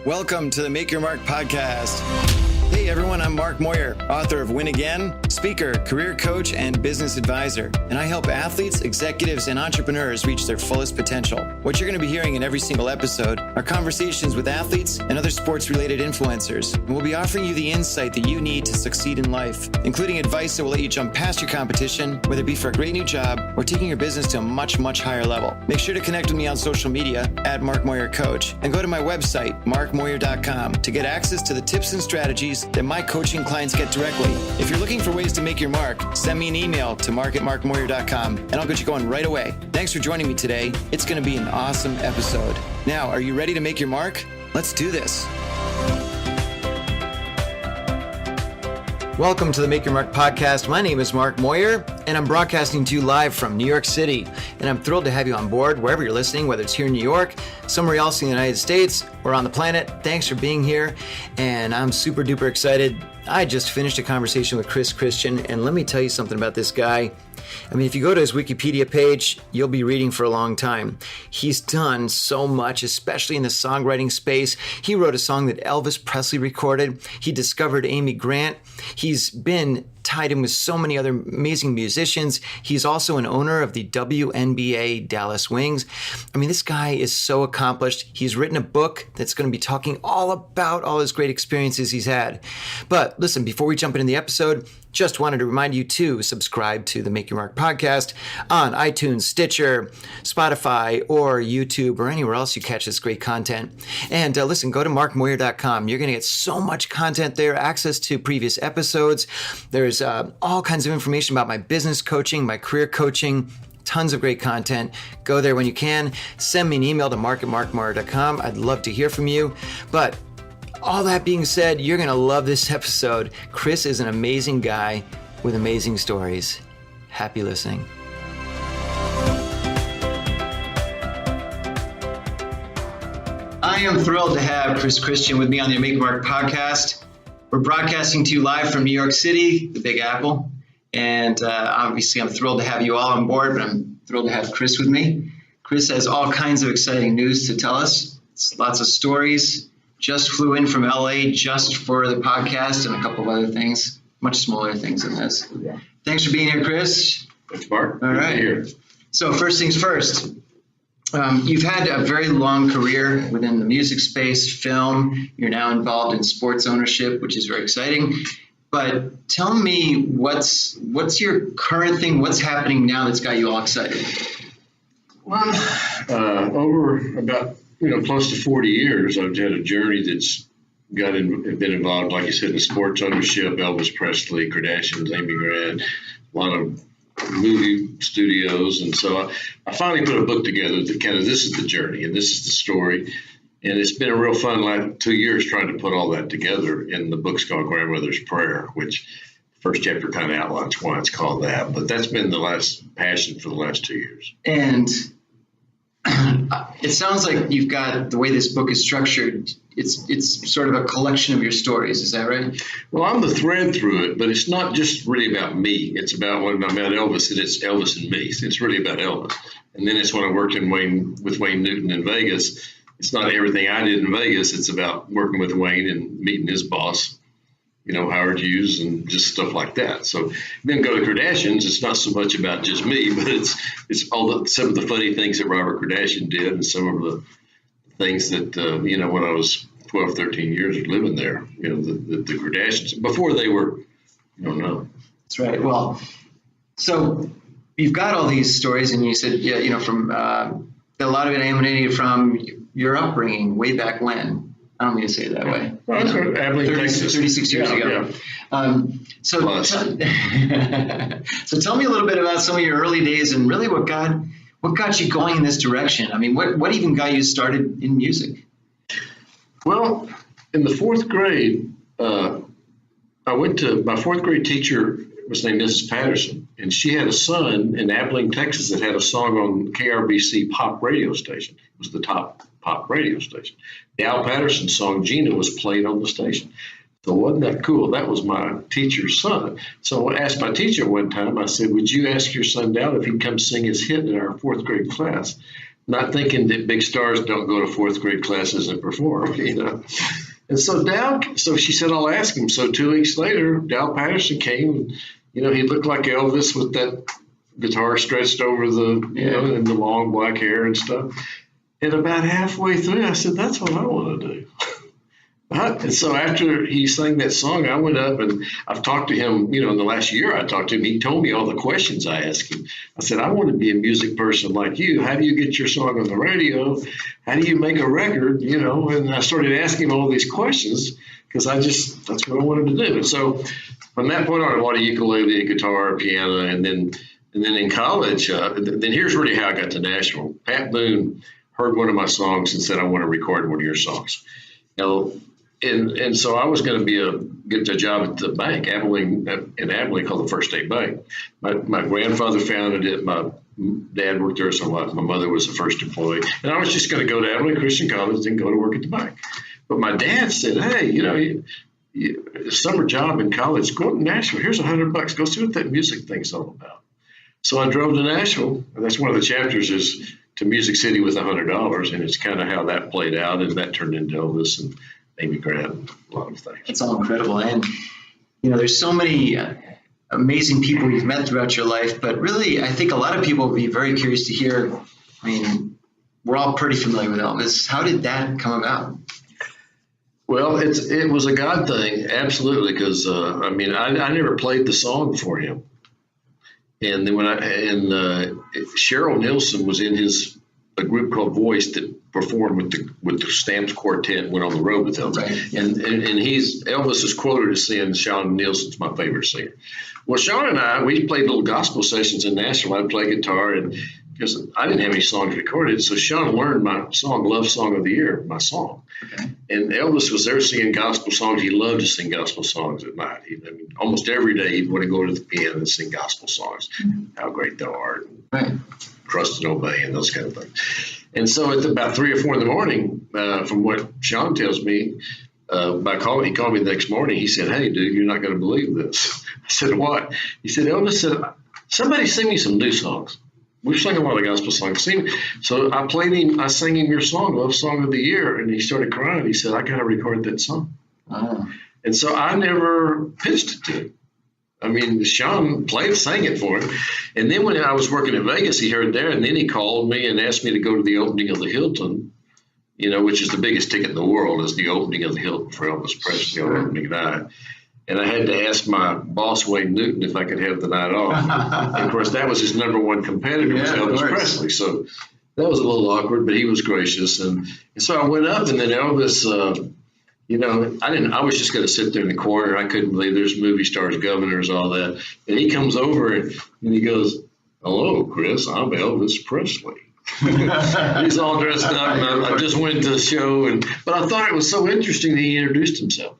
Welcome to the Make Your Mark podcast. Hey everyone, I'm Mark Moyer, author of Win Again, speaker, career coach, and business advisor. And I help athletes, executives, and entrepreneurs reach their fullest potential. What you're going to be hearing in every single episode are conversations with athletes and other sports-related influencers. And we'll be offering you the insight that you need to succeed in life, including advice that will let you jump past your competition, whether it be for a great new job or taking your business to a much, much higher level. Make sure to connect with me on social media at Mark Moyer Coach and go to my website, markmoyer.com, to get access to the tips and strategies that my coaching clients get directly. If you're looking for ways to make your mark, send me an email to mark@markmoyer.com and I'll get you going right away. Thanks for joining me today. It's going to be an awesome episode. Now, are you ready to make your mark? Let's do this. Welcome to the Make Your Mark podcast. My name is Mark Moyer, and I'm broadcasting to you live from New York City. And I'm thrilled to have you on board wherever you're listening, whether it's here in New York, somewhere else in the United States, or on the planet. Thanks for being here, and I'm super duper excited. I just finished a conversation with Chris Christian, and let me tell you something about this guy. I mean, if you go to his Wikipedia page, you'll be reading for a long time. He's done so much, especially in the songwriting space. He wrote a song that Elvis Presley recorded. He discovered Amy Grant. He's been tied in with so many other amazing musicians. He's also an owner of the WNBA Dallas Wings. I mean, this guy is so accomplished. He's written a book that's going to be talking all about all his great experiences he's had. But listen, before we jump into the episode, just wanted to remind you to subscribe to the Make Your Mark podcast on iTunes, Stitcher, Spotify, or YouTube, or anywhere else you catch this great content. And listen, go to markmoyer.com. You're going to get so much content there, access to previous episodes. There's all kinds of information about my business coaching, my career coaching, tons of great content. Go there when you can. Send me an email to mark@markmoyer.com. I'd love to hear from you. But all that being said, you're going to love this episode. Chris is an amazing guy with amazing stories. Happy listening. I am thrilled to have Chris Christian with me on the Make Your Mark podcast. We're broadcasting to you live from New York City, the Big Apple. And obviously, I'm thrilled to have you all on board, but I'm thrilled to have Chris with me. Chris has all kinds of exciting news to tell us. It's lots of stories. Just flew in from L.A. just for the podcast and a couple of other things, much smaller things than this. Yeah. Thanks for being here, Chris. Thanks, Mark. All right. Here. So first things first, you've had a very long career within the music space, film. You're now involved in sports ownership, which is very exciting. But tell me, what's your current thing? What's happening now that's got you all excited? Well, over about close to 40 years, I've had a journey that's been involved, like you said, in sports ownership, Elvis Presley, Kardashians, Amy Grant, a lot of movie studios. And so I finally put a book together that kind of, this is the journey and this is the story. And it's been a real fun last 2 years trying to put all that together. And the book's called Grandmother's Prayer, which first chapter kind of outlines why it's called that. But that's been the last passion for the last 2 years. And it sounds like you've got, the way this book is structured, it's sort of a collection of your stories. Is that right? Well, I'm the thread through it, but it's not just really about me. It's about when I met Elvis, and it's Elvis and me. It's really about Elvis. And then it's when I worked with Wayne Newton in Vegas. It's not everything I did in Vegas. It's about working with Wayne and meeting his boss, Howard Hughes, and just stuff like that. So then go to Kardashians. It's not so much about just me, but it's all some of the funny things that Robert Kardashian did, and some of the things that when I was 12, 13 years living there, the Kardashians before they were, no. That's right. Well, so you've got all these stories, and you said, from a lot of it emanated from your upbringing way back when. I don't mean to say it that way. Well, 36 years ago. Yeah. So tell me a little bit about some of your early days and really what got you going in this direction. I mean, what even got you started in music? Well, in the fourth grade, I went to my fourth grade teacher was named Mrs. Patterson, and she had a son in Abilene, Texas, that had a song on KRBC pop radio station. It was the top pop radio station. The Al Patterson song, Gina, was played on the station. So wasn't that cool? That was my teacher's son. So I asked my teacher one time, I said, would you ask your son Dal if he'd come sing his hit in our fourth grade class? not thinking that big stars don't go to fourth grade classes and perform, And so she said, I'll ask him. So 2 weeks later, Dal Patterson came, and, he looked like Elvis with that guitar stretched over and the long black hair and stuff. And about halfway through, I said, that's what I want to do. And so after he sang that song, I went up and I've talked to him, in the last year I talked to him. He told me all the questions I asked him. I said, I want to be a music person like you. How do you get your song on the radio? How do you make a record? And I started asking him all these questions because that's what I wanted to do. And so from that point on, I bought a ukulele, a guitar, a piano, and then in college, then here's really how I got to Nashville. Pat Boone heard one of my songs and said, I want to record one of your songs. And so I was going to get a job at the bank, Abilene called the First State Bank. My grandfather founded it. My dad worked there, so my mother was the first employee. And I was just going to go to Abilene Christian College and go to work at the bank. But my dad said, hey, summer job in college, go to Nashville. Here's $100. Go see what that music thing's all about. So I drove to Nashville, and that's one of the chapters is to Music City with $100, and it's kind of how that played out, and that turned into Elvis and Amy Grant, a lot of things. It's all incredible. And, there's so many amazing people you've met throughout your life, but really, I think a lot of people would be very curious to hear. I mean, we're all pretty familiar with Elvis. How did that come about? Well, it was a God thing, absolutely, because, I never played the song for him. And then Cheryl Nielsen was in a group called Voice that performed with the Stamps Quartet, went on the road with Elvis. Right. Yeah. And Elvis is quoted as saying, Sean Nielsen's my favorite singer. Well, Sean and I, we played little gospel sessions in Nashville. I'd play guitar, and because I didn't have any songs recorded, so Sean learned my song, Love Song of the Year, my song. Okay. And Elvis was there singing gospel songs. He loved to sing gospel songs at night. Almost every day he'd want to go to the piano and sing gospel songs. Mm-hmm. How Great Thou Art, and Trust and Obey, and those kind of things. And so at about 3 or 4 in the morning, from what Sean tells me, he called me the next morning. He said, hey, dude, you're not going to believe this. I said, what? He said, Elvis said, somebody sing me some new songs. We've sung a lot of gospel songs. So I sang him your song, Love Song of the Year, and he started crying. He said, I got to record that song. Oh. And so I never pitched it to him. Sean sang it for him. And then when I was working in Vegas, he heard there, and then he called me and asked me to go to the opening of the Hilton, which is the biggest ticket in the world, is the opening of the Hilton for Elvis Presley on opening night. And I had to ask my boss, Wayne Newton, if I could have the night off. And of course, that was his number one competitor, was Elvis Presley. So that was a little awkward, but he was gracious. And so I went up, and then Elvis, I was just going to sit there in the corner. I couldn't believe there's movie stars, governors, all that. And he comes over and he goes, hello, Chris, I'm Elvis Presley. He's all dressed up, and I just went to the show. But I thought it was so interesting that he introduced himself.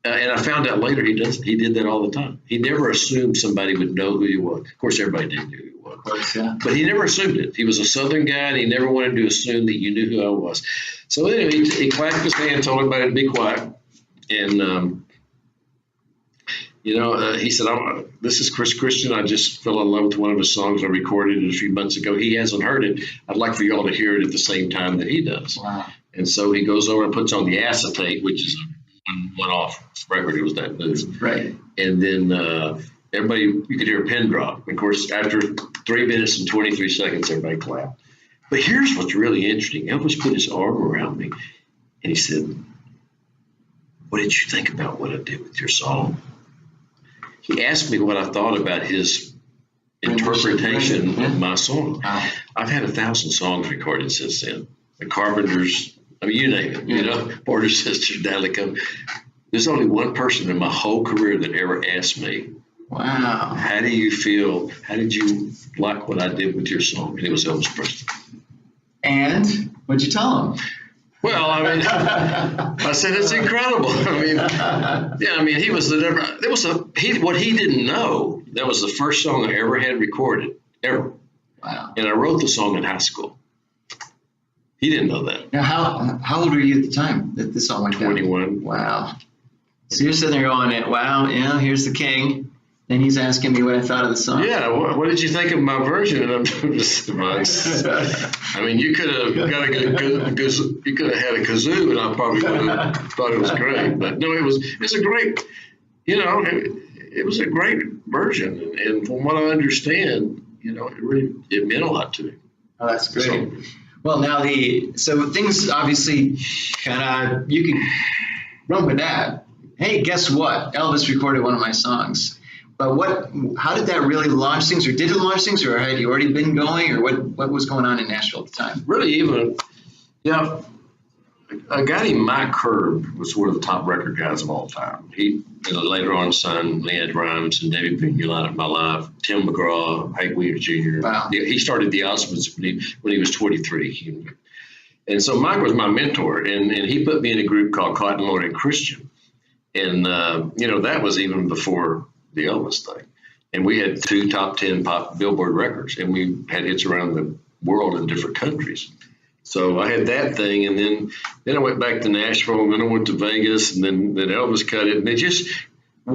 And I found out later he did that all the time. He never assumed somebody would know who he was. Of course, everybody did know who he was. Of course, yeah. But he never assumed it. He was a Southern guy, and he never wanted to assume that you knew who I was. So anyway, he clapped his hand, told everybody to be quiet. And, he said, this is Chris Christian. I just fell in love with one of his songs I recorded a few months ago. He hasn't heard it. I'd like for you all to hear it at the same time that he does. Wow. And so he goes over and puts on the acetate, which is one-off record. It was that good. Right. And then everybody, you could hear a pin drop. Of course, after 3 minutes and 23 seconds, everybody clapped. But here's what's really interesting. Elvis put his arm around me, and he said, what did you think about what I did with your song? He asked me what I thought about his interpretation of my song. Wow. I've had 1,000 songs recorded since then. The Carpenters, you name it, Border Sisters, Dalico. There's only one person in my whole career that ever asked me, wow, how do you feel? How did you like what I did with your song? And it was Elvis Presley. And what'd you tell him? Well, I said, it's incredible. He was what he didn't know. That was the first song I ever had recorded, ever. Wow. And I wrote the song in high school. He didn't know that. Now, how old were you at the time that this song went down? 21. Wow. So you're sitting there going, wow, here's the king. And he's asking me what I thought of the song. Yeah, what did you think of my version? And I'm just, I mean, you could have got you could have had a kazoo, and I probably would have thought it was great. But no, it's a great, it was a great version, and from what I understand, it meant a lot to him. Oh, that's great. Well, now so things obviously kind of, you can run with that. Hey, guess what? Elvis recorded one of my songs. But how did that really launch things, or did it launch things, or had you already been going, or what was going on in Nashville at the time? Really, a guy named Mike Curb was one of the top record guys of all time. He later on signed Leanne Rimes and David Pigula in my life, Tim McGraw, Hank Williams Jr. Wow. He started the Osmonds when he was 23. And so Mike was my mentor, and he put me in a group called Cotton Lord and Christian. And, that was even before the Elvis thing. And we had 2 top 10 pop Billboard records, and we had hits around the world in different countries. So I had that thing, and then I went back to Nashville, and then I went to Vegas, and then Elvis cut it. And it just, I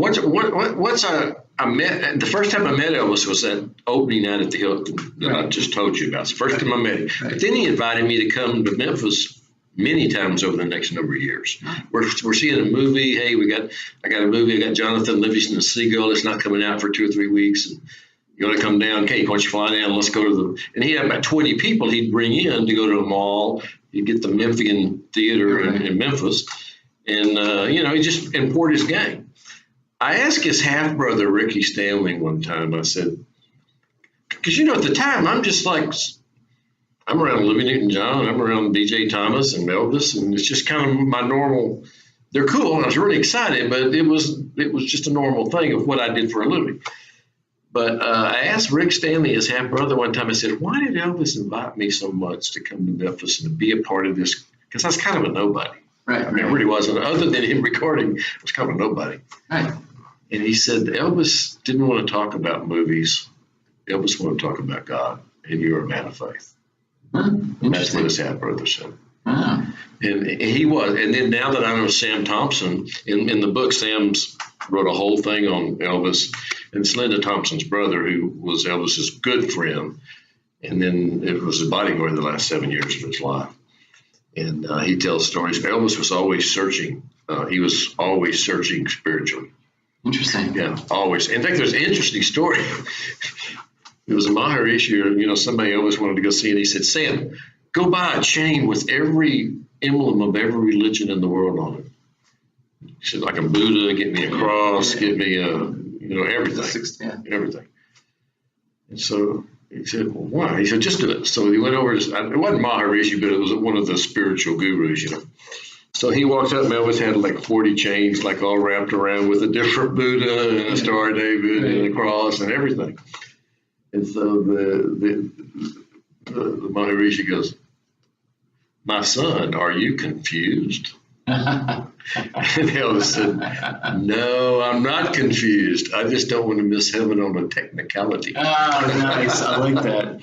met, the first time I met Elvis was that opening night at the Hilton that I just told you about. It's the first time I met him. Right. But then he invited me to come to Memphis many times over the next number of years. We're seeing a movie. Hey, I got a movie. I got Jonathan Livingston, The Seagull. It's not coming out for 2 or 3 weeks. And you want to come down? Okay, why don't you fly down? Let's go to and he had about 20 people he'd bring in to go to a mall. He'd get the Memphian Theater in Memphis. And, he just imported his gang. I asked his half-brother, Ricky Stanley, one time, I said, because, at the time, I'm around Olivia Newton-John, I'm around B.J. Thomas and Elvis, and it's just kind of my normal. They're cool, and I was really excited, but it was just a normal thing of what I did for a living. But I asked Rick Stanley, his half-brother, one time, I said, why did Elvis invite me so much to come to Memphis and to be a part of this? Because I was kind of a nobody. Right. I mean, I really wasn't. Other than him recording, I was kind of a nobody. Right. And he said, Elvis didn't want to talk about movies. Elvis wanted to talk about God, and you're a man of faith. That's what his half-brother said. And he was. And then now that I know Sam Thompson, in the book, Sam's wrote a whole thing on Elvis. And it's Linda Thompson's brother, who was Elvis's good friend. And then it was his bodyguard the last 7 years of his life. And he tells stories. Elvis was always searching. He was always searching spiritually. Interesting. Yeah, always. In fact, there's an interesting story. It was a Maharishi, somebody Elvis wanted to go see, and he said, Sam, go buy a chain with every emblem of every religion in the world on it. He said, like a Buddha, get me a cross, get me everything, everything. And so he said, well, why? He said, just do it. So he went over to, it wasn't Maharishi, but it was one of the spiritual gurus, So he walked up, and Elvis had like 40 chains, like all wrapped around with a different Buddha and a Star of David and a cross and everything. And so the Maharishi goes, my son, are you confused? And Elvis said, no, I'm not confused. I just don't want to miss heaven on a technicality. Oh, nice. I like that.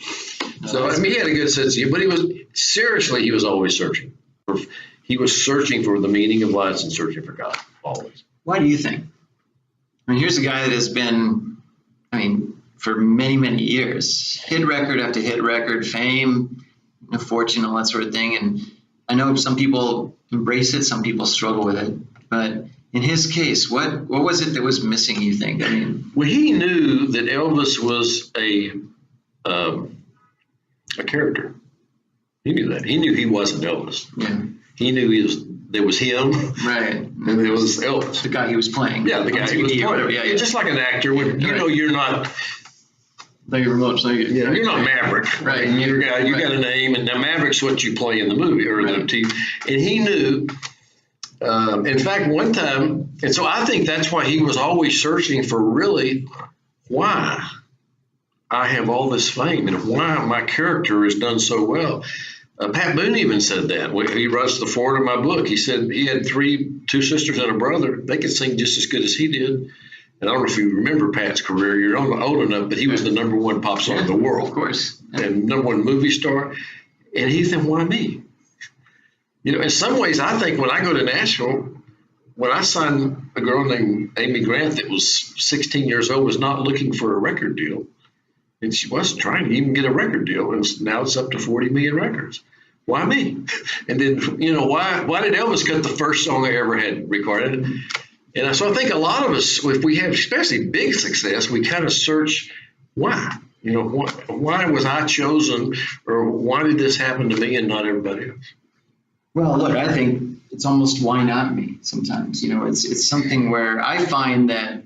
So, he had a good sense of humor, but he was always searching. He was searching for the meaning of life and searching for God, always. Why do you think? I mean, here's a guy that has been, for many, many years, hit record after hit record, fame, fortune, all that sort of thing. And I know some people embrace it, some people struggle with it. But in his case, what was it that was missing, you think? Well, he knew that Elvis was a character. He knew that. He knew he wasn't Elvis. Yeah. He knew there was him, right, and there was Elvis, the guy he was playing. Yeah, the guy he was playing. Yeah. Just like an actor, when you're not. Like remote, you're not Maverick, right? You got a name, and now Maverick's what you play in the movie or the TV. And he knew. In fact, one time, and so I think that's why he was always searching for really why I have all this fame and why my character has done so well. Pat Boone even said that when he writes the foreword of my book. He said he had two sisters and a brother. They could sing just as good as he did. And I don't know if you remember Pat's career. You're old enough, but he was the number one pop star in the world, of course, and number one movie star. And he said, "Why me?" In some ways, I think when I go to Nashville, when I signed a girl named Amy Grant that was 16 years old, was not looking for a record deal, and she wasn't trying to even get a record deal, and now it's up to 40 million records. Why me? And then, why did Elvis cut the first song I ever had recorded? And so I think a lot of us, if we have especially big success, we kind of search why. Why was I chosen, or why did this happen to me and not everybody else? Well, look, I think it's almost why not me sometimes. It's something where I find that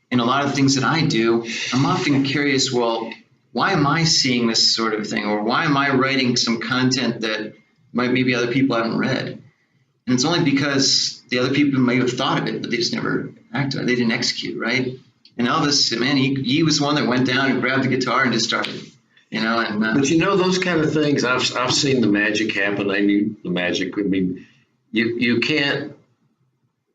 in a lot of things that I do, I'm often curious, well, why am I seeing this sort of thing? Or why am I writing some content that maybe other people haven't read? And it's only because the other people may have thought of it, but they just never acted on it. They didn't execute, right? And Elvis, man, he was one that went down and grabbed the guitar and just started. But those kind of things, I've seen the magic happen. I mean, the magic. I mean, you can't.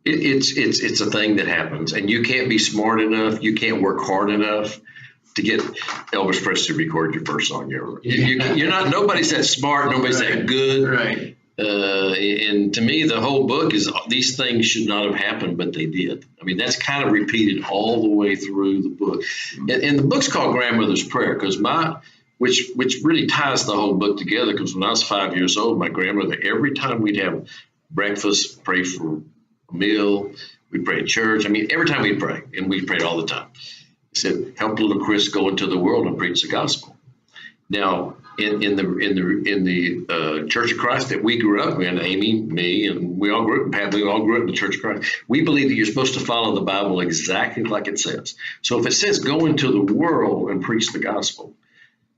It's a thing that happens, and you can't be smart enough. You can't work hard enough to get Elvis Presley to record your first song ever. You're not. Nobody's that smart. Nobody's that good. Right. And to me, the whole book is these things should not have happened, but they did. I mean, that's kind of repeated all the way through the book. And the book's called Grandmother's Prayer because which really ties the whole book together, because when I was 5 years old, my grandmother, every time we'd have breakfast, pray for a meal, we'd pray at church. I mean, every time we'd pray, and we prayed all the time. It said, help little Chris go into the world and preach the gospel. Now, in the Church of Christ that we grew up in, Amy, me, and we all grew up in the Church of Christ, we believe that you're supposed to follow the Bible exactly like it says. So if it says go into the world and preach the gospel,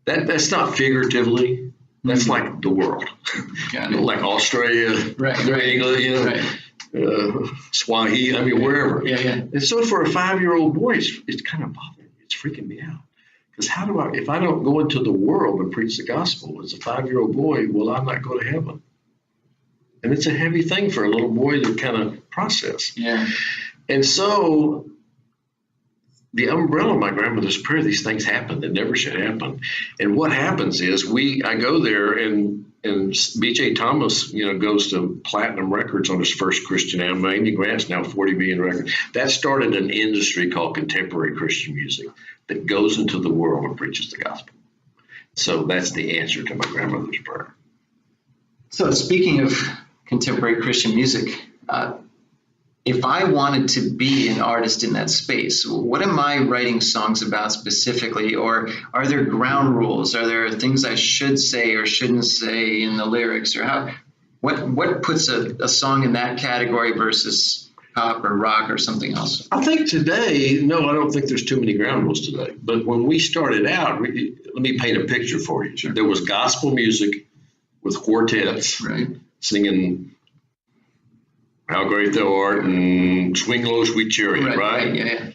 that's not figuratively. That's like the world, like Australia, right, England, Swahili. I mean, wherever. Yeah. And so for a 5-year-old boy, it's kind of bothering me. It's freaking me out. Because if I don't go into the world and preach the gospel as a 5-year-old boy, will I not go to heaven? And it's a heavy thing for a little boy to kind of process. Yeah. And so the umbrella of my grandmother's prayer, these things happen that never should happen. And what happens is I go there and B.J. Thomas, goes to platinum records on his first Christian album. Amy Grant's now 40 million records. That started an industry called contemporary Christian music that goes into the world and preaches the gospel. So that's the answer to my grandmother's prayer. So speaking of contemporary Christian music, if I wanted to be an artist in that space, what am I writing songs about specifically? Or are there ground rules? Are there things I should say or shouldn't say in the lyrics? Or what puts a song in that category versus pop or rock or something else? I think today, no, I don't think there's too many ground rules today. But when we started out, let me paint a picture for you. Sure. There was gospel music with quartets, right, singing How Great Thou Art and Swing Low, Sweet Chariot, right? Yeah.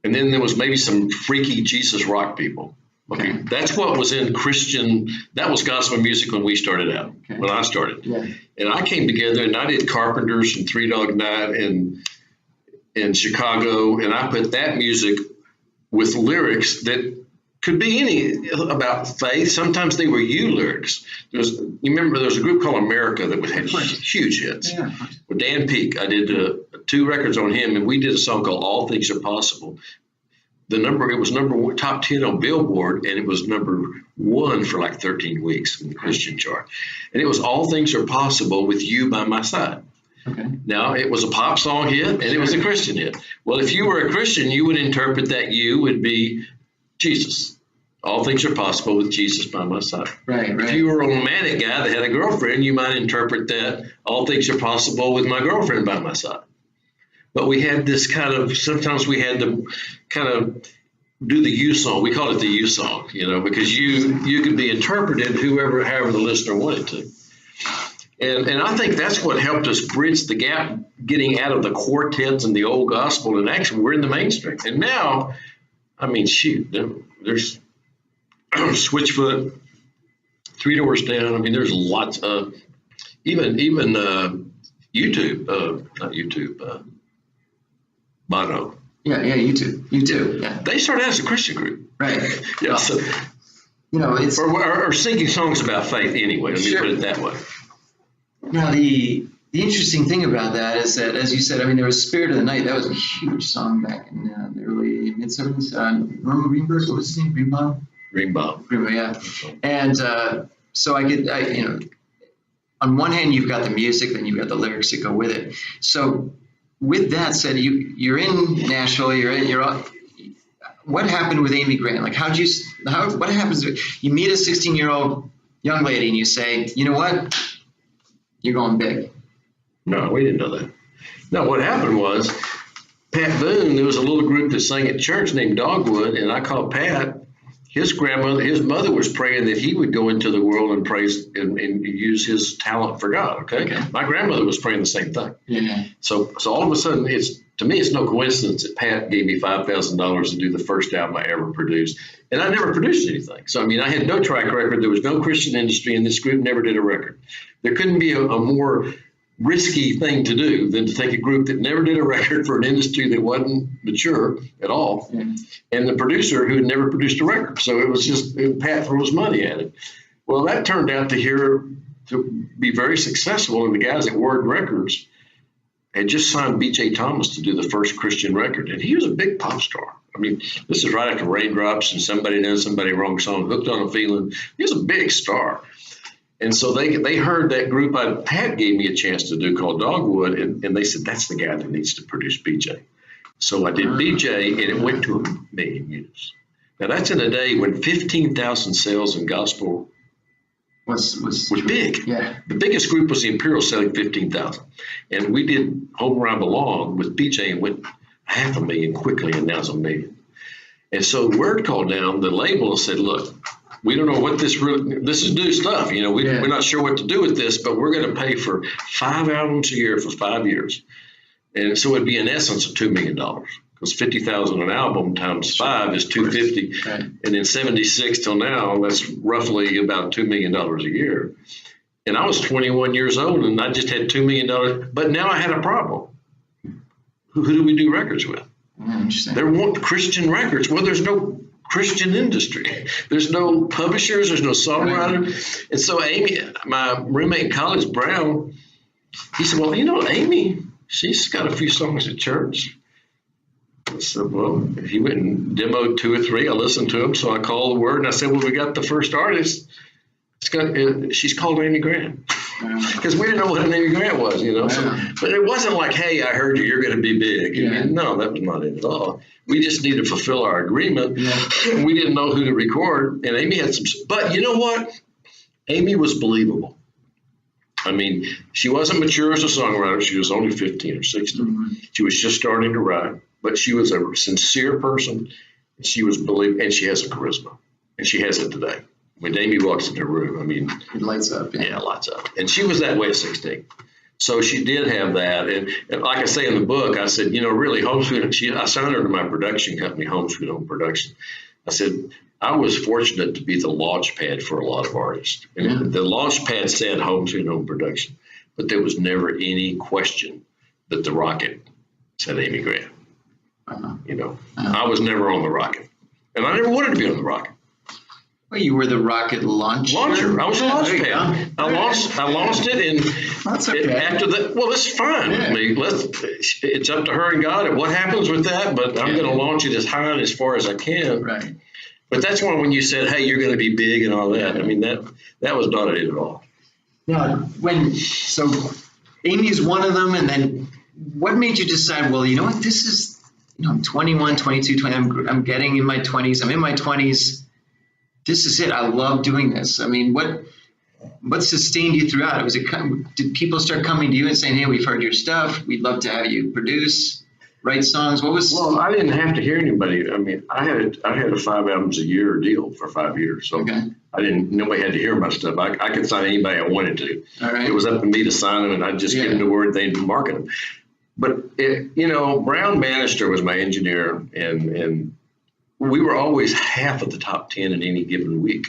And then there was maybe some freaky Jesus rock people. Okay. That's what was in Christian, that was gospel music when we started out, when I started. Yeah. And I came together and I did Carpenters and Three Dog Night in Chicago, and I put that music with lyrics that could be any about faith. Sometimes they were lyrics. You remember there was a group called America that had huge hits. Yeah. With Dan Peake, I did 2 records on him, and we did a song called All Things Are Possible. It was top 10 on Billboard, and it was number 1 for like 13 weeks in the Christian chart. And it was All Things Are Possible with You by My Side. Okay. Now, it was a pop song hit, and it was a Christian hit. Well, if you were a Christian, you would interpret that you would be Jesus. All things are possible with Jesus by my side. Right. If you were a romantic guy that had a girlfriend, you might interpret that all things are possible with my girlfriend by my side. But we had this sometimes we had to kind of do the you song. We call it the you song, because you could be interpreted however the listener wanted to. And I think that's what helped us bridge the gap, getting out of the quartets and the old gospel. And actually, we're in the mainstream. And now, I mean, shoot, there's Switchfoot, Three Doors Down. I mean, there's lots of even YouTube, not YouTube, Bono. Yeah, YouTube. Yeah. They started out as a Christian group, right? Yeah, so, it's or singing songs about faith anyway. Let me Sure. put it that way. Now, the The interesting thing about that is that, as you said, I mean, there was Spirit of the Night. That was a huge song back in the early mid-70s. Norman Greenberg, what was his name? Greenbaum? Greenbaum, yeah. And so on one hand, you've got the music, then you've got the lyrics that go with it. So with that said, you're in Nashville, what happened with Amy Grant? Like, what happens if you meet a 16-year-old young lady and you say, you know what, you're going big? No, we didn't know that. No, what happened was Pat Boone, there was a little group that sang at church named Dogwood, and I called Pat. His mother was praying that he would go into the world and praise and use his talent for God. Okay? My grandmother was praying the same thing. Yeah. So all of a sudden, to me, it's no coincidence that Pat gave me $5,000 to do the first album I ever produced, and I never produced anything. So I mean, I had no track record. There was no Christian industry, and this group never did a record. There couldn't be a more risky thing to do than to take a group that never did a record for an industry that wasn't mature at all, and the producer who had never produced a record. So it was just Pat throws money at it. Well, that turned out to be very successful, and the guys at Word Records had just signed B.J. Thomas to do the first Christian record, and he was a big pop star. I mean, this is right after Raindrops and Somebody Done Somebody Wrong song, Hooked on a Feeling. He was a big star. And so they heard that group Pat gave me a chance to do called Dogwood, and they said, that's the guy that needs to produce BJ. So I did BJ, and it went to 1 million units. Now, that's in a day when 15,000 sales in gospel was big. Yeah. The biggest group was the Imperial, selling 15,000. And we did Home Where I Belong with BJ and went 500,000 quickly, and now it's 1 million. And so word called down, the label said, look, we don't know what this is new stuff. You know, we're not sure what to do with this, but we're going to pay for 5 albums a year for 5 years. And so it'd be in essence of $2 million, because 50,000 an album times 5 is 250. Right. And in 76 till now, that's roughly about $2 million a year. And I was 21 years old, and I just had $2 million. But now I had a problem. Who do we do records with? There weren't Christian records. Well, there's no Christian industry. There's no publishers. There's no songwriter. Right. And so Amy, my roommate in college, Brown, he said, well, you know, Amy, she's got a few songs at church. I said, well, he went and demoed 2 or 3. I listened to them. So I called the Word, and I said, well, we got the first artist. She's called Amy Grant. Because we didn't know what an Amy Grant was, you know. So, but it wasn't like, hey, I heard you're going to be big. Yeah. No, that was not it at all. We just needed to fulfill our agreement. Yeah. We didn't know who to record. And Amy had some. But you know what? Amy was believable. I mean, she wasn't mature as a songwriter. She was only 15 or 16. Mm-hmm. She was just starting to write. But she was a sincere person. She was believable. And she has a charisma. And she has it today. When Amy walks into a room, I mean, it lights up. Yeah, lights up. And she was that way at 16. So she did have that. And like I say in the book, I said, you know, really, Home Sweet Home, I signed her to my production company, Home Sweet Home Production. I said, I was fortunate to be the launch pad for a lot of artists. And the launch pad said Home Sweet Home Production, but there was never any question that the rocket said Amy Grant. You know, I was never on the rocket. And I never wanted to be on the rocket. Well, you were the rocket launcher. I was a launch pad. I launched it, and that's okay. After that, well, it's fine. I mean, it's up to her and God and what happens with that. But I'm going to launch it as high and as far as I can. Right. But that's why when you said, "Hey, you're going to be big" and all that, I mean that was not it at all. Now, so Amy's one of them, and then what made you decide? Well, you know what? This is, you know, I'm 21, 22, 20. I'm getting in my 20s. I'm in my 20s. This is it. I love doing this. I mean, what sustained you throughout? Did people start coming to you and saying, "Hey, we've heard your stuff. We'd love to have you produce, write songs"? Well, I didn't have to hear anybody. I mean, I had a 5 albums a year deal for 5 years. So nobody had to hear my stuff. I could sign anybody I wanted to. All right. It was up to me to sign them, and I'd just give them the word, they'd market them. But Brown Bannister was my engineer, and we were always half of the top 10 in any given week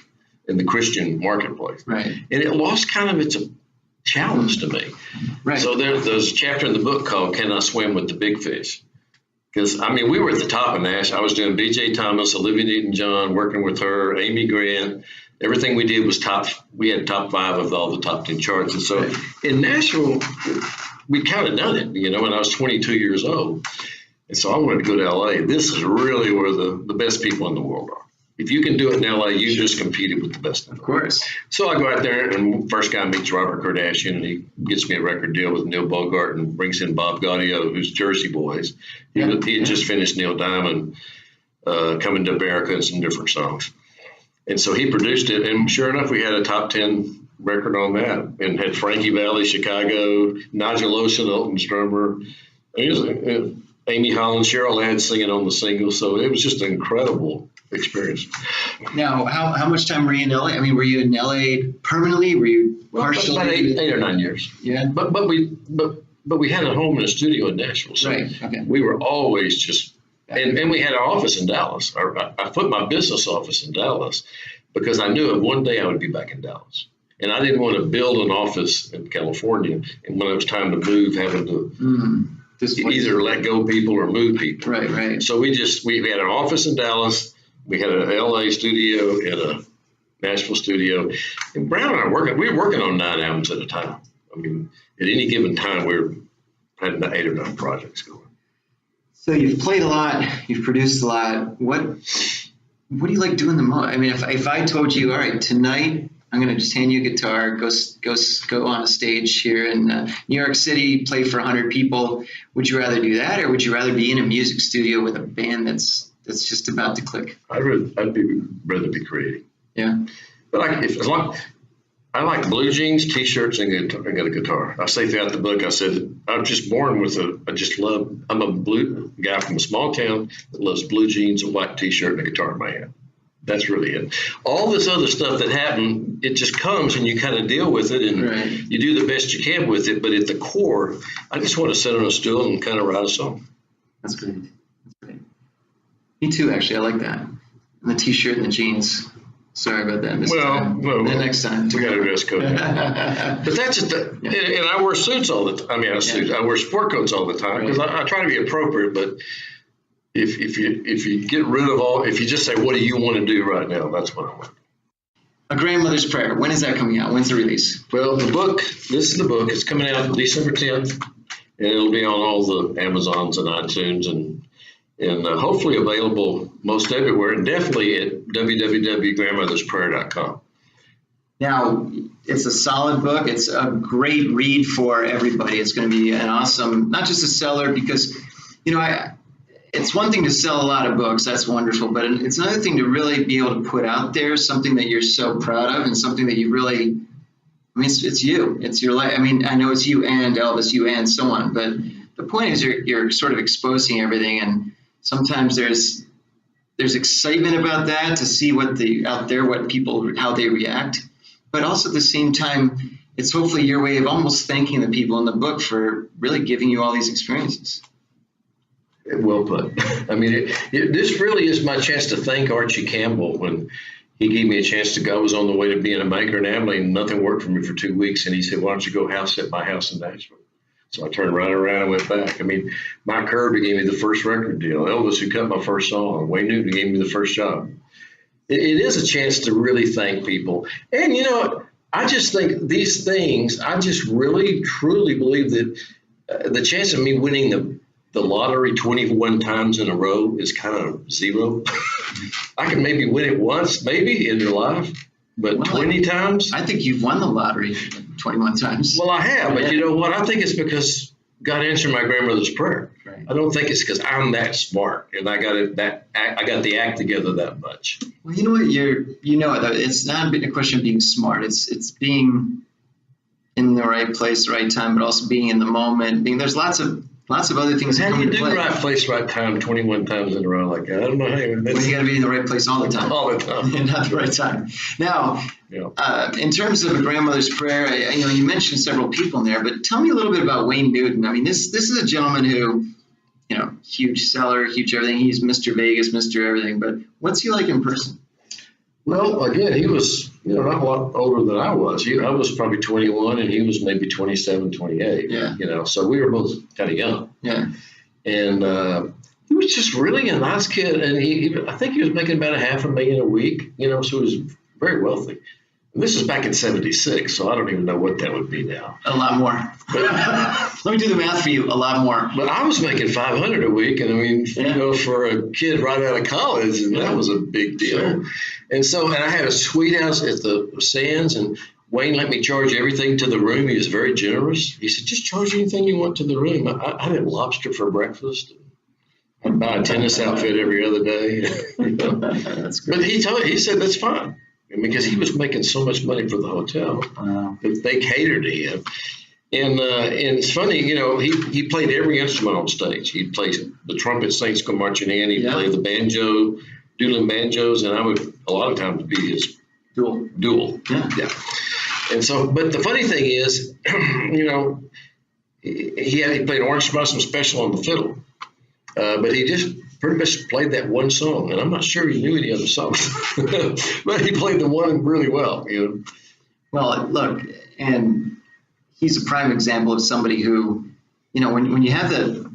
in the Christian marketplace. Right. And it lost kind of its challenge to me. Right. So there's a chapter in the book called Can I Swim with the Big Fish? Because, I mean, we were at the top of Nash. I was doing B.J. Thomas, Olivia Newton-John, working with her, Amy Grant, everything we did was top. We had top 5 of all the top 10 charts. And so in Nashville, we kind of done it, you know, when I was 22 years old. And so I wanted to go to L.A. This is really where the best people in the world are. If you can do it in L.A., you just competed with the best in the world. Of course. So I go out there, and first guy meets Robert Kardashian, and he gets me a record deal with Neil Bogart and brings in Bob Gaudio, who's Jersey Boys. He had just finished Neil Diamond, Coming to America, and some different songs. And so he produced it, and sure enough, we had a top 10 record on that, and had Frankie Valli, Chicago, Nigel Ocean, Elton's drummer, Amy Holland, Cheryl Ladd singing on the single. So it was just an incredible experience. Now, how much time were you in LA? I mean, were you in LA permanently? Were you partially? About 8 or 9 years. Yeah. But we had a home and a studio in Nashville. So we were always just, and we had an office in Dallas. I put my business office in Dallas because I knew one day I would be back in Dallas. And I didn't want to build an office in California. And when it was time to move, having to either let go people or move people. Right. So we had an office in Dallas. We had an LA studio and a Nashville studio. And Brown and I we were working on 9 albums at a time. I mean, at any given time, we had 8 or 9 projects going. So you've played a lot, you've produced a lot. What do you like doing the most? I mean, if I told you, all right, tonight I'm going to just hand you a guitar, go on a stage here in New York City, play for 100 people. Would you rather do that, or would you rather be in a music studio with a band that's just about to click? I'd rather be creative. Yeah. But I like blue jeans, T-shirts, and got a guitar. I say throughout the book, I said I'm just born with I'm a blue guy from a small town that loves blue jeans, a white T-shirt, and a guitar in my hand. That's really it. All this other stuff that happened, it just comes and you kind of deal with it and you do the best you can with it. But at the core, I just want to sit on a stool and kind of write a song. That's great. Me too, actually. I like that. And the T-shirt and the jeans. Sorry about that. The next time. We got a dress code. But that's just and I wear suits all the time. I mean, I wear sport coats all the time because I try to be appropriate. But if you get rid of if you just say, what do you want to do right now? That's what I want. A Grandmother's Prayer. When is that coming out? When's the release? Well, this is the book. It's coming out December 10th, and it'll be on all the Amazons and iTunes and hopefully available most everywhere, and definitely at www.grandmothersprayer.com. Now, it's a solid book. It's a great read for everybody. It's going to be an awesome, not just a seller, because, it's one thing to sell a lot of books. That's wonderful. But it's another thing to really be able to put out there something that you're so proud of and something that you really, it's you. It's your life. I mean, I know it's you and Elvis, you and so on. But the point is you're sort of exposing everything. And sometimes there's excitement about that, to see what people, how they react. But also at the same time, it's hopefully your way of almost thanking the people in the book for really giving you all these experiences. Well put. I mean, this really is my chance to thank Archie Campbell when he gave me a chance to go. I was on the way to being a maker in Abilene, and nothing worked for me for 2 weeks. And he said, why don't you go house at my house in Nashville? So I turned right around and went back. I mean, Mike Kirby gave me the first record deal. Elvis, who cut my first song. Wayne Newton gave me the first job. It is a chance to really thank people. And, I just think these things, I just really, truly believe that the chance of me winning the lottery 21 times in a row is kind of zero. I can maybe win it once, maybe in your life, but 20 times? I think you've won the lottery 21 times. Well, I have, but you know what? I think it's because God answered my grandmother's prayer. Right. I don't think it's because I'm that smart and I got the act together that much. Well, you know what? It's not a question of being smart. It's being in the right place, the right time, but also being in the moment. There's lots of other things. How do you do right place, right time 21 times in a row like that? I don't know how you. Well, you got to be in the right place all the time. All the time. And not the right time. Now, in terms of A Grandmother's Prayer, you mentioned several people in there, but tell me a little bit about Wayne Newton. I mean, this is a gentleman who, huge seller, huge everything. He's Mr. Vegas, Mr. Everything. But what's he like in person? Well, again, he was, not a lot older than I was. I was probably 21 and he was maybe 27, 28. Yeah. So we were both kind of young. Yeah. And he was just really a nice kid. And I think he was making about $500,000 a week, so he was very wealthy. And this is back in '76, so I don't even know what that would be now. A lot more. Let me do the math for you. A lot more. But I was making $500 a week, and I mean, for a kid right out of college, and that was a big deal. Sure. And I had a suite house at the Sands, and Wayne let me charge everything to the room. He was very generous. He said, just charge anything you want to the room. I had lobster for breakfast. I'd buy a tennis outfit every other day. That's great. But he said that's fine. Because he was making so much money for the hotel that they catered to him. And it's funny, he played every instrument on stage. He played the trumpet, Saints Go Marching In. He played the banjo, dueling banjos, and I would a lot of times be his dual. Yeah. And so, but the funny thing is, he played Orange Blossom Special on the fiddle, but he just pretty much played that one song, and I'm not sure he knew any other songs, but he played the one really well. Well, look, and he's a prime example of somebody who, when you have the,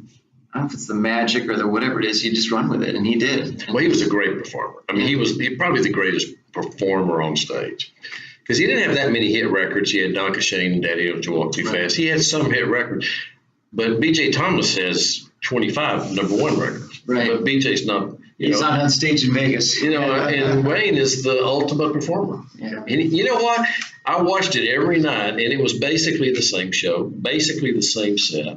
I don't know if it's the magic or the whatever it is, you just run with it, and he did. Well, he was a great performer. I mean, he probably the greatest performer on stage. Because he didn't have that many hit records. He had Donka Shane and Daddy Don't You Walk Too Fast. He had some hit records. But B.J. Thomas has 25 number one records. Right. But B.J.'s not, he's not on stage in Vegas. And Wayne is the ultimate performer. Yeah. And you know what? I watched it every night, and it was basically the same show, basically the same set.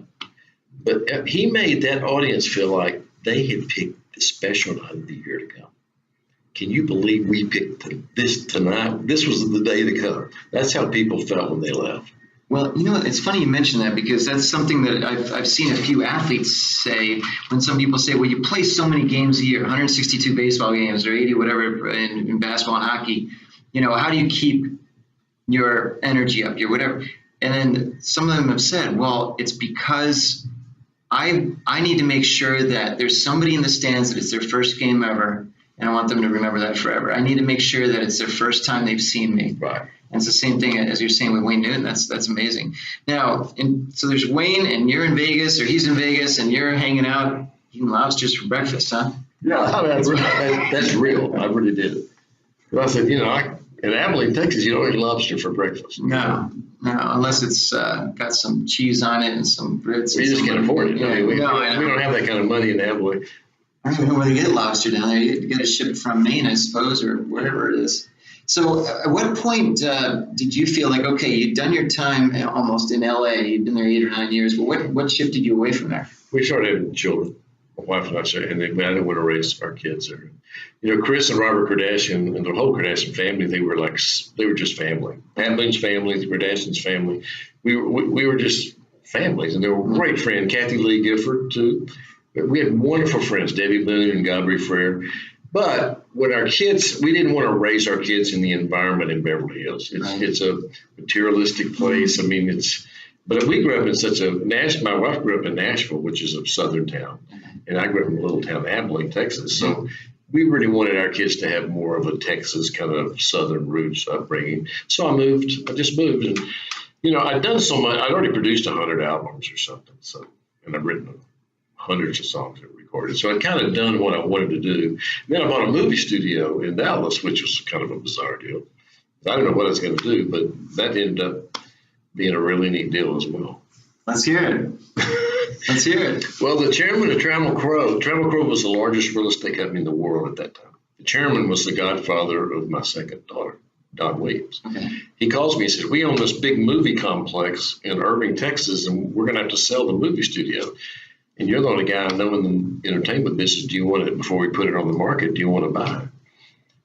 But he made that audience feel like they had picked the special night of the year to come. Can you believe we picked this tonight? This was the day to come. That's how people felt when they left. Well, it's funny you mention that, because that's something that I've seen a few athletes say when some people say, well, you play so many games a year, 162 baseball games or 80, whatever, in basketball and hockey, how do you keep your energy up, your whatever? And then some of them have said, well, it's because I need to make sure that there's somebody in the stands that it's their first game ever, and I want them to remember that forever. I need to make sure that it's their first time they've seen me. Right. And it's the same thing as you're saying with Wayne Newton. That's amazing. Now, so there's Wayne, and you're in Vegas, or he's in Vegas, and you're hanging out eating lobsters for breakfast, huh? Yeah, that's real. I really did it. But I said, in Abilene, Texas, you don't eat lobster for breakfast. No, unless it's got some cheese on it and some grits. We just can't afford it. Yeah, we don't have that kind of money in Abilene. I don't know where they get lobster down there. You got to ship it from Maine, I suppose, or whatever it is. So at what point did you feel like, okay, you'd done your time almost in L.A., you'd been there 8 or 9 years, but what shifted you away from there? We started having children, my wife and I, and I didn't want to raise our kids there. Chris and Robert Kardashian and the whole Kardashian family, they were just family. Abilene's family, the Kardashians' family. We were just families, and they were great friends. Kathy Lee Gifford, too. We had wonderful friends, Debbie Boone and Gabri Frere. But when our kids, we didn't want to raise our kids in the environment in Beverly Hills. It's a materialistic place. I mean, but we grew up in my wife grew up in Nashville, which is a southern town. And I grew up in a little town, Abilene, Texas. So we really wanted our kids to have more of a Texas kind of southern roots upbringing. So I just moved. And, I'd done so much. I'd already produced 100 albums or something. And I've written hundreds of songs that recorded. So I'd kind of done what I wanted to do. And then I bought a movie studio in Dallas, which was kind of a bizarre deal. I don't know what I was going to do, but that ended up being a really neat deal as well. Let's hear it. Well, the chairman of Trammell Crow was the largest real estate company in the world at that time. The chairman was the godfather of my second daughter, Don Williams. Okay. He calls me and says, we own this big movie complex in Irving, Texas, and we're going to have to sell the movie studio. And you're the only guy I know in the entertainment business. Do you want it before we put it on the market? Do you want to buy it?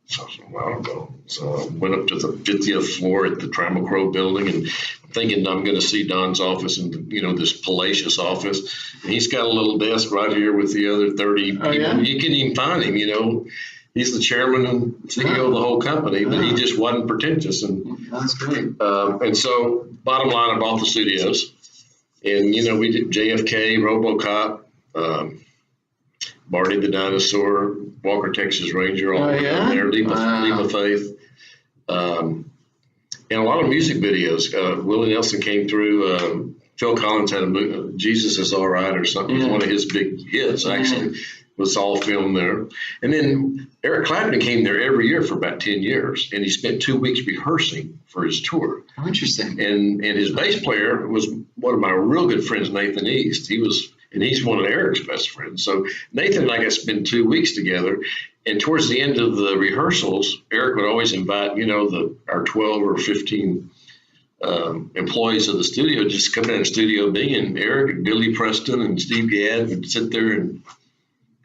So I said, well, I don't know. So I went up to the 50th floor at the Trammell Crow building, and I'm thinking I'm going to see Don's office and, this palatial office. And he's got a little desk right here with the other 30 people. Yeah? You can't even find him, He's the chairman and CEO of the whole company, but he just wasn't pretentious. And that's great. And so bottom line, I bought the studios. And, we did JFK, RoboCop, Barney the Dinosaur, Walker, Texas Ranger, all down there, Leap of Faith, and a lot of music videos. Willie Nelson came through. Phil Collins had a movie, Jesus Is All Right or something. It was one of his big hits, actually. was all filmed there. And then Eric Clapton came there every year for about 10 years, and he spent 2 weeks rehearsing for his tour. Oh, interesting. And his bass player was one of my real good friends, Nathan East. He's one of Eric's best friends. So Nathan and I got to spend 2 weeks together. And towards the end of the rehearsals, Eric would always invite, our 12 or 15 employees of the studio just come down to Studio B, and Eric and Billy Preston and Steve Gadd would sit there and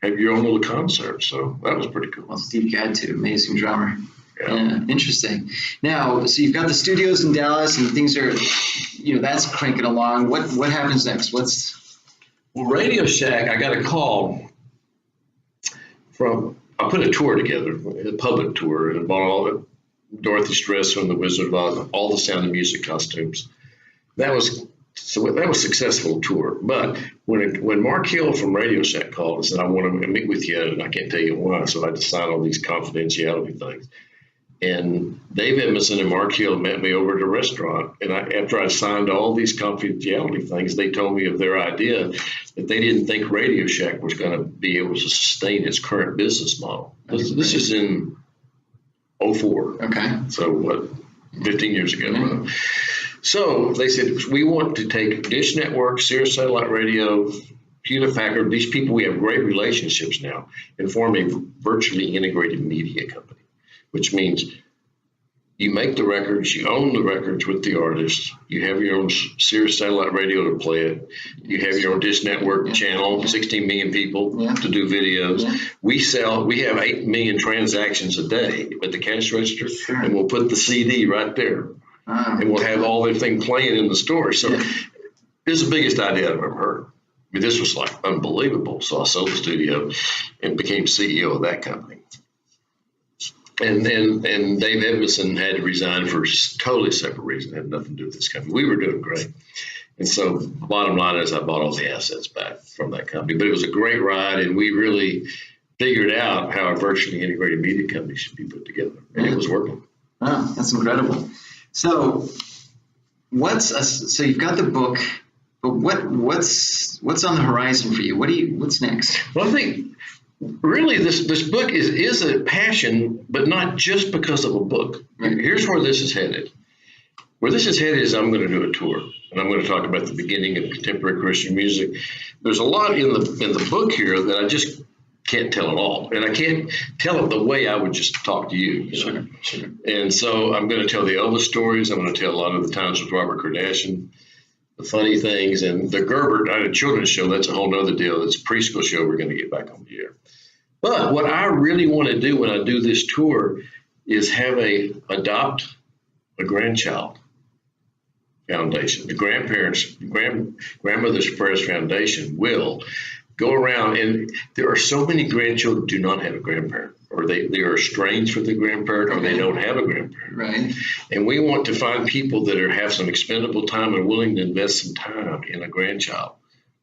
have your own little concert. So that was pretty cool. Well, Steve Gadd too, amazing drummer. Yeah. Interesting. Now, so you've got the studios in Dallas, and things are, that's cranking along. What happens next? Well, Radio Shack, I got a call I put a tour together, a public tour, and bought all the Dorothy Stress from the Wizard of Oz, all the Sound of Music costumes. That was a successful tour. But when Mark Hill from Radio Shack called and said, I want to meet with you, and I can't tell you why, so I had to sign all these confidentiality things. And Dave Edmondson and Mark Hill met me over at a restaurant, and after I signed all these confidentiality things, they told me of their idea that they didn't think Radio Shack was going to be able to sustain its current business model. This is in 2004. Okay. So 15 years ago. Mm-hmm. So they said, we want to take Dish Network, Sirius Satellite Radio, Hewlett Packard, these people we have great relationships now, and form a virtually integrated media company, which means you make the records, you own the records with the artists, you have your own Sirius Satellite Radio to play it, you have your own Dish Network channel, 16 million people to do videos. Yeah. We have 8 million transactions a day at the cash register, and we'll put the CD right there. And we'll have all everything playing in the store. So this is the biggest idea I've ever heard. I mean, this was like unbelievable. So I sold the studio and became CEO of that company. And Dave Edmondson had to resign for a totally separate reason. It had nothing to do with this company. We were doing great. And so bottom line is I bought all the assets back from that company. But it was a great ride, and we really figured out how a virtually integrated media company should be put together. And it was working. Wow, that's incredible. So so you've got the book, but what's on the horizon for you? What's next? Well, I think really this book is a passion, but not just because of a book. Right. Here's where this is headed. Where this is headed is I'm going to do a tour, and I'm going to talk about the beginning of contemporary Christian music. There's a lot in the book here that I just can't tell it all, and I can't tell it the way I would just talk to you. Sure. And so I'm going to tell the Elvis stories. I'm going to tell a lot of the times with Robert Kardashian, the funny things, and the Gerbert. I had a children's show. That's a whole other deal. It's a preschool show. We're going to get back on the air. But what I really want to do when I do this tour is adopt a grandchild foundation. The Grandmother's Prayers Foundation will go around, and there are so many grandchildren who do not have a grandparent, or they are estranged from the grandparent, or they don't have a grandparent. Right. And we want to find people that have some expendable time and willing to invest some time in a grandchild,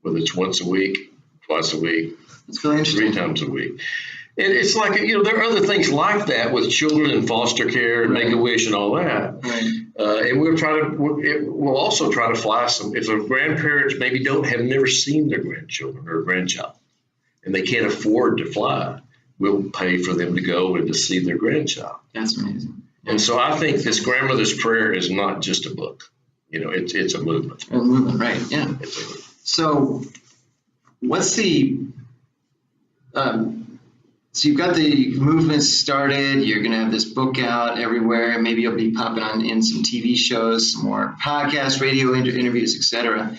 whether it's once a week, twice a week, it's really interesting. 3 times a week. And it's like, there are other things like that with children in foster care and Make-A-Wish and all that. Right. And we'll also try to fly some, if the grandparents maybe have never seen their grandchildren or grandchild, and they can't afford to fly, we'll pay for them to go and to see their grandchild. That's amazing. Yeah. And so I think this Grandmother's Prayer is not just a book. It's a movement. A movement, right, yeah. So what's the... So you've got the movement started, you're going to have this book out everywhere, maybe you'll be popping on in some TV shows, some more podcasts, radio interviews, etc.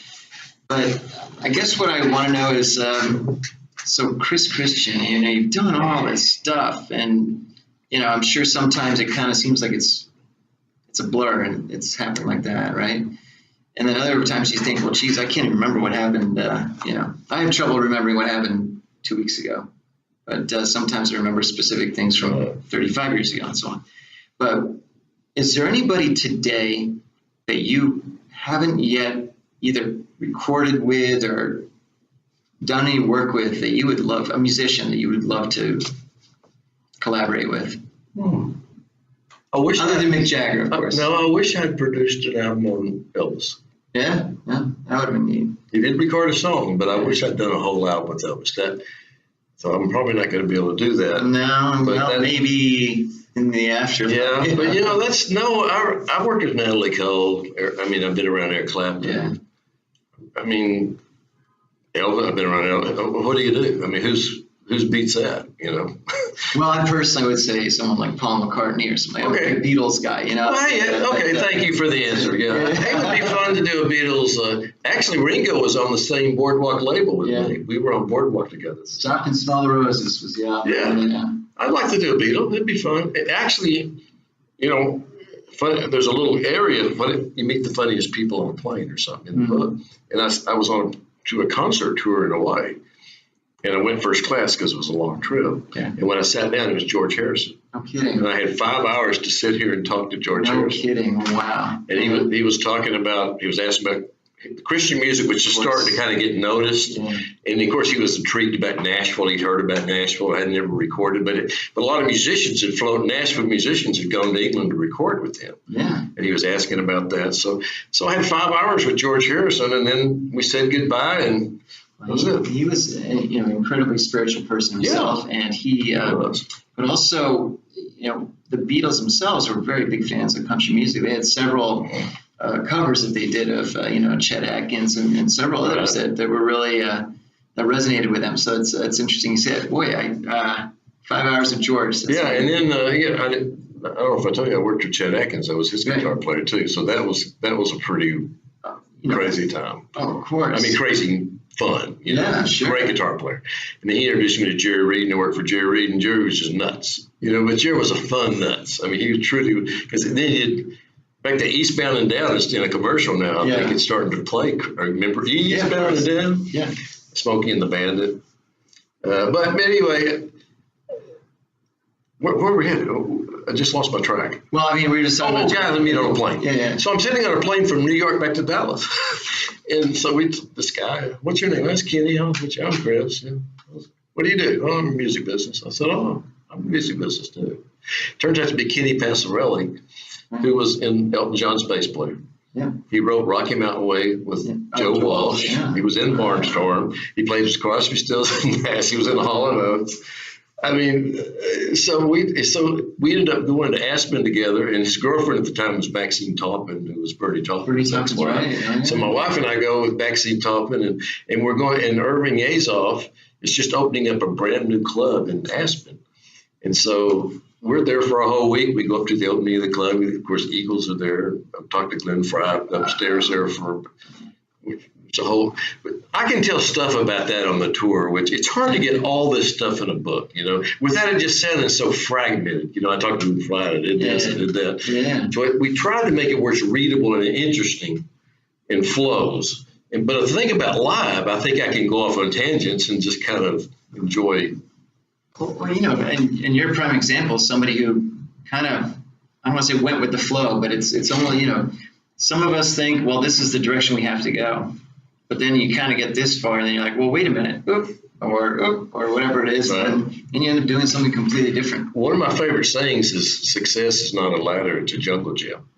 But I guess what I want to know is, so Chris Christian, you've done all this stuff, and, I'm sure sometimes it kind of seems like it's a blur and it's happened like that, right? And then other times you think, well, geez, I can't even remember what happened. I have trouble remembering what happened 2 weeks ago. But sometimes I remember specific things from 35 years ago and so on. But is there anybody today that you haven't yet either recorded with or done any work with that you would love, a musician that you would love to collaborate with? Other than Mick Jagger, of course. No, I wish I'd produced an album on Elvis. Yeah, that would have been neat. He did record a song, but I wish I'd done a whole album with Elvis. So I'm probably not going to be able to do that. No, but well, maybe in the afterlife. Yeah, but I worked with Natalie Cole. I mean, I've been around Eric Clapton. Yeah. I mean, Elvis, I've been around Elvis. What do you do? I mean, whose beats that, you know? Well, I personally would say someone like Paul McCartney or something. Okay. Like a Beatles guy, you know? Well, yeah, okay, thank you for the answer. Yeah. It would be fun to do a Beatles. Actually, Ringo was on the same Boardwalk label with me. We were on Boardwalk together. Stop and Smell the Roses was the album. Yeah. I'd like to do a Beatle. It'd be fun. Actually, you know, there's a little area, you meet the funniest people on a plane or something in the book. And I was to a concert tour in Hawaii. And I went first class because it was a long trip. Okay. And when I sat down, it was George Harrison. No kidding. And I had 5 hours to sit here and talk to George Harrison. No kidding. Wow. And he was talking about, he was asking about Christian music, which is starting to kind of get noticed. Yeah. And of course, he was intrigued about Nashville. He'd heard about Nashville. I had never recorded, but a lot of musicians had flown. Nashville musicians had gone to England to record with him. Yeah. And he was asking about that. So I had 5 hours with George Harrison, and then we said goodbye, and that was it. He was, an incredibly spiritual person himself, and he, but also, the Beatles themselves were very big fans of country music. They had several covers that they did of, Chet Atkins and several others that were really that resonated with them. So it's interesting. You said, boy, 5 hours of George. And then I don't know if I told you I worked with Chet Atkins. I was his guitar player too. So that was a pretty crazy time. Oh, of course. I mean, crazy fun. Sure. Great guitar player. And then he introduced me to Jerry Reed, and I worked for Jerry Reed, and Jerry was just nuts. But Jerry was a fun nuts. I mean, he was truly, because then he'd, back to Eastbound and Down is in a commercial now. I think it's starting to play. Remember Eastbound and Down? Yeah. Smokey and the Bandit. But anyway, where were we headed? I just lost my track. Well, I mean, we were just talking about guys that meet on a plane. Yeah. So I'm sitting on a plane from New York back to Dallas. And so this guy, what's your name? That's Kenny. I'm Chris. Yeah. What do you do? Oh, I'm in the music business. I said, oh, I'm in the music business too. Turns out to be Kenny Passarelli, who was in Elton John's bass player. Yeah. He wrote Rocky Mountain Way with Joe Walsh. Yeah. He was in Barnstorm. He played with Crosby, Stills and Nash. He was in Hall & Oates. I mean, so we ended up going to Aspen together, and his girlfriend at the time was Maxine Taupin, who was Bertie Taupin's ex-wife. Right. So my wife and I go with Maxine Taupin, and we're going, and Irving Azoff is just opening up a brand new club in Aspen. And so we're there for a whole week. We go up to the opening of the club. Of course, Eagles are there. I've talked to Glenn Fry upstairs there for it's a whole. I can tell stuff about that on the tour, which it's hard to get all this stuff in a book, without it just sounding so fragmented. I talked to Glenn Fry, I did this, I did that. Yeah. So we tried to make it where it's readable and interesting and flows. But the thing about live, I think I can go off on tangents and just kind of enjoy. Well, and you're a prime example, somebody who kind of, I don't want to say went with the flow, but it's only, some of us think, well, this is the direction we have to go. But then you kind of get this far, and then you're like, well, wait a minute, or whatever it is, right. and you end up doing something completely different. One of my favorite sayings is, success is not a ladder, it's a jungle gym.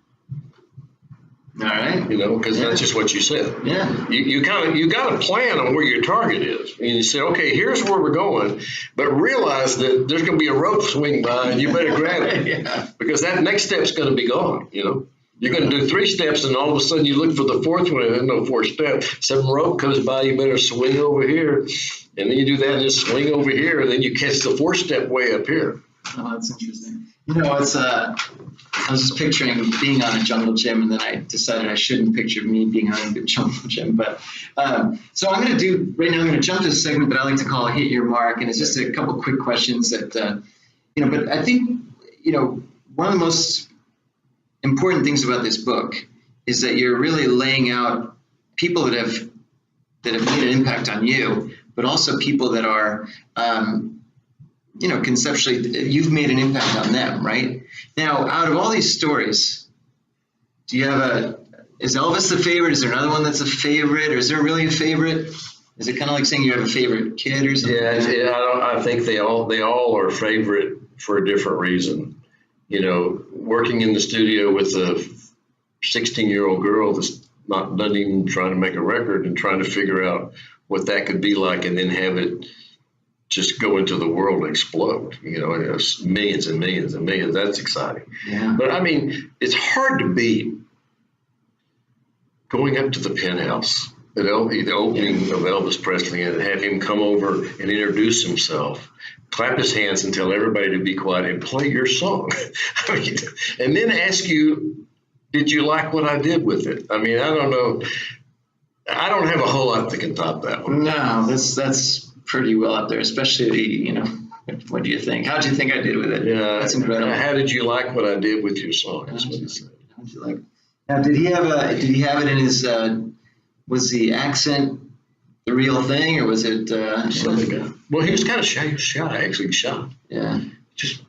All right. Because that's just what you said. Yeah. You got a plan on where your target is. And you say, okay, here's where we're going, but realize that there's going to be a rope swing by and you better grab it because that next step's going to be gone, You're going to do 3 steps, and all of a sudden you look for the 4th one, and there's no 4th step. Some rope comes by, you better swing over here. And then you do that and just swing over here, and then you catch the 4th step way up here. Oh, that's interesting. It's I was just picturing being on a jungle gym, and then I decided I shouldn't picture me being on a jungle gym. But so I'm going to jump to a segment that I like to call Hit Your Mark, and it's just a couple quick questions that, but I think, one of the most important things about this book is that you're really laying out people that have made an impact on you, but also people that are, conceptually, you've made an impact on them, right? Now, out of all these stories, do you have is Elvis the favorite? Is there another one that's a favorite? Or is there really a favorite? Is it kind of like saying you have a favorite kid or something? I think they all are favorite for a different reason. Working in the studio with a 16-year-old girl that's not even trying to make a record and trying to figure out what that could be like, and then have it just go into the world and explode. You know, it's millions and millions and millions. That's exciting. Yeah. But I mean, it's hard to beat going up to the penthouse at the opening of Elvis Presley and have him come over and introduce himself, clap his hands and tell everybody to be quiet and play your song. I mean, and then ask you, did you like what I did with it? I mean, I don't know. I don't have a whole lot that can top that one. No, that's pretty well up there, especially, you know, what do you think? How'd you think I did with it? Yeah, that's incredible. How did you like what I did with your song? That's what he said. How'd you like? Now, did he have it in his? Was the accent the real thing, or was it? Well, he was kind of shy. He was shy, actually shy. Yeah. Just a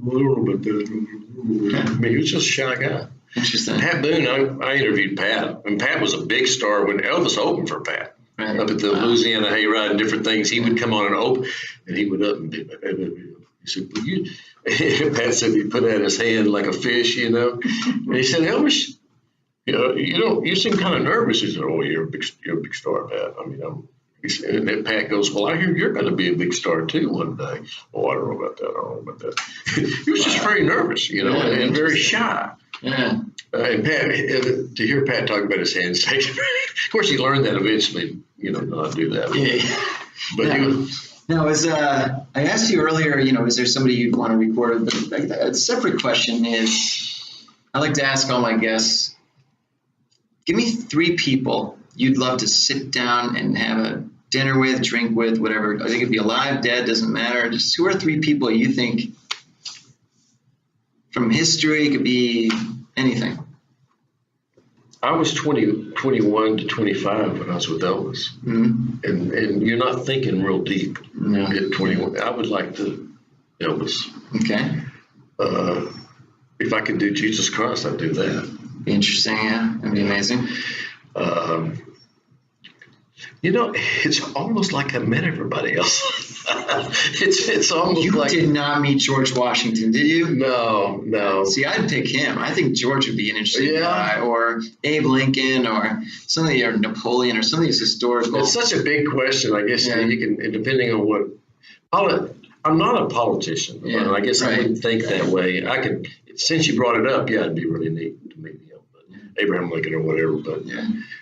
little bit. I mean, he was just a shy guy. Interesting. Pat Boone, I interviewed Pat, and Pat was a big star when Elvis opened for Pat. Right. Up at the Louisiana Hayride and different things. He would come on and open, and he would up and he said, well, Pat said he put out his hand like a fish, you know. And he said, Elvis, you seem kind of nervous. He said, oh, you're a big star, Pat. I mean, he said, and then Pat goes, well, I hear you're going to be a big star too one day. Oh, I don't know about that. He was just very nervous, you know, and very shy. Yeah. And Pat, to hear Pat talk about his handshake, of course, he learned that eventually, you know, not do that. Yeah. But now, I asked you earlier, you know, is there somebody you'd want to record with? But a separate question is, I like to ask all my guests, give me 3 people you'd love to sit down and have a dinner with, drink with, whatever. I think it'd be alive, dead, doesn't matter. Just 2 or 3 people you think from history, it could be anything. I was 21 to 25 when I was with Elvis. Mm-hmm. And you're not thinking real deep at 21. I would like to Elvis. Okay. If I could do Jesus Christ, I'd do that. Be interesting, yeah. That'd be amazing. You know, it's almost like I met everybody else. It's almost you like did not meet George Washington, did you? No. See, I'd pick him. I think George would be an interesting guy, or Abe Lincoln, or or Napoleon, or some of these historical. It's such a big question. I guess you can, depending on what. I'm not a politician. Yeah, I guess I wouldn't think that way. I could, since you brought it up, it'd be really neat to meet him. Abraham Lincoln or whatever,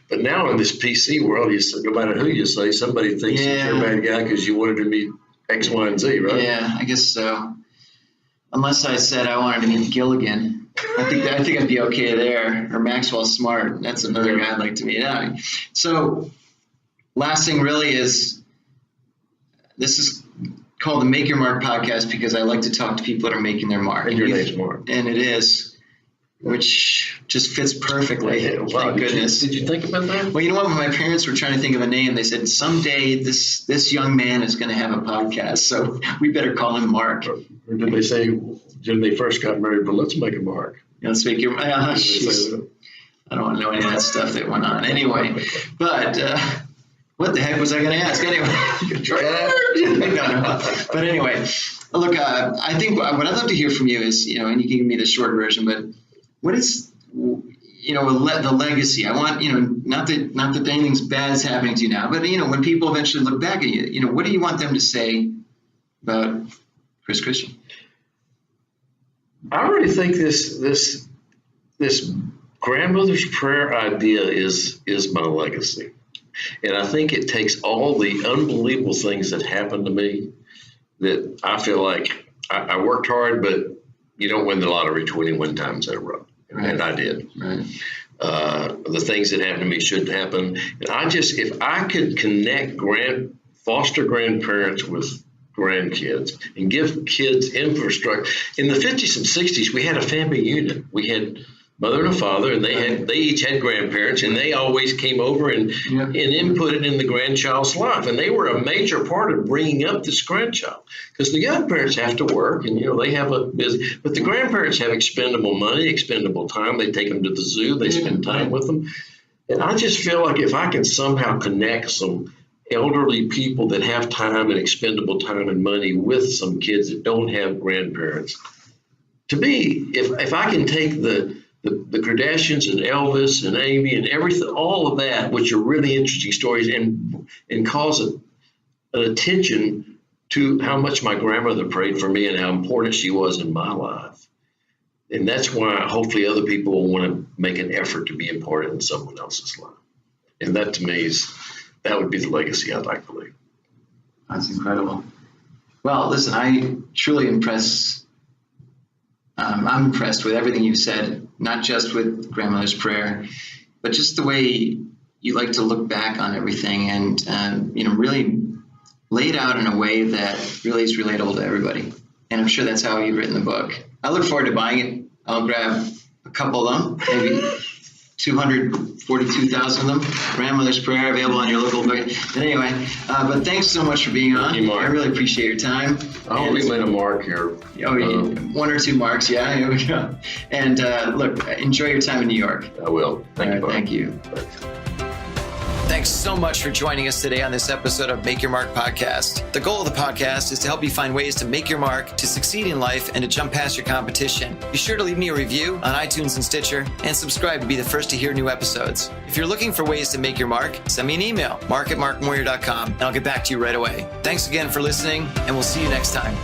but now in this PC world, no matter who you say, somebody thinks that you're a bad guy because you wanted to meet X, Y, and Z, right? Yeah, I guess so. Unless I said I wanted to meet Gilligan, I think I'd be okay there. Or Maxwell Smart, that's another guy I'd like to meet. So, last thing really is, this is called the Make Your Mark podcast because I like to talk to people that are making their mark. And your name's Mark, and it is. Which just fits perfectly. Yeah, wow. Thank goodness. Did you think about that? Well, you know what? When my parents were trying to think of a name, they said, someday this young man is going to have a podcast, so we better call him Mark. Or did they say, when they first got married, but let's make it Mark? Let's make your I don't want to know any of that stuff that went on. Anyway, but what the heck was I going to ask? Anyway. But anyway, look, I think what I'd love to hear from you is, you know, and you can give me the short version, but what is, you know, the legacy? I want, you know, not that anything's bad is happening to you now, but, you know, when people eventually look back at you, you know, what do you want them to say about Chris Christian? I really think this grandmother's prayer idea is my legacy. And I think it takes all the unbelievable things that happened to me that I feel like I worked hard, but you don't win the lottery 21 times in a row. Right. And I did. Right. The things that happened to me shouldn't happen. And if I could connect foster grandparents with grandkids and give kids infrastructure. In the 50s and 60s, we had a family unit. We had mother and a father, and they each had grandparents, and they always came over and inputted in the grandchild's life. And they were a major part of bringing up this grandchild, because the young parents have to work, and, you know, they have a business, but the grandparents have expendable money, expendable time. They take them to the zoo, they spend time with them. And I just feel like if I can somehow connect some elderly people that have time and expendable time and money with some kids that don't have grandparents, to me, if I can take the Kardashians and Elvis and Amy and everything, all of that, which are really interesting stories, and cause an attention to how much my grandmother prayed for me and how important she was in my life. And that's why hopefully other people will want to make an effort to be important in someone else's life. And that to me that would be the legacy I'd like to leave. That's incredible. Well, listen, I truly I'm impressed with everything you've said, not just with grandmother's prayer, but just the way you like to look back on everything and, really lay it out in a way that really is relatable to everybody. And I'm sure that's how you've written the book. I look forward to buying it. I'll grab a couple of them, maybe 242,000 of them. Grandmother's Prayer available on your local book. But anyway, but thanks so much for being on. Thank you, Mark. I really appreciate your time. I hope we made a mark here. Oh, one or two marks. Yeah, here we go. And look, enjoy your time in New York. I will. Thank you, Mark. Thank you. Thanks. Thanks so much for joining us today on this episode of Make Your Mark podcast. The goal of the podcast is to help you find ways to make your mark, to succeed in life, and to jump past your competition. Be sure to leave me a review on iTunes and Stitcher, and subscribe to be the first to hear new episodes. If you're looking for ways to make your mark, send me an email, mark@markmoyer.com, and I'll get back to you right away. Thanks again for listening, and we'll see you next time.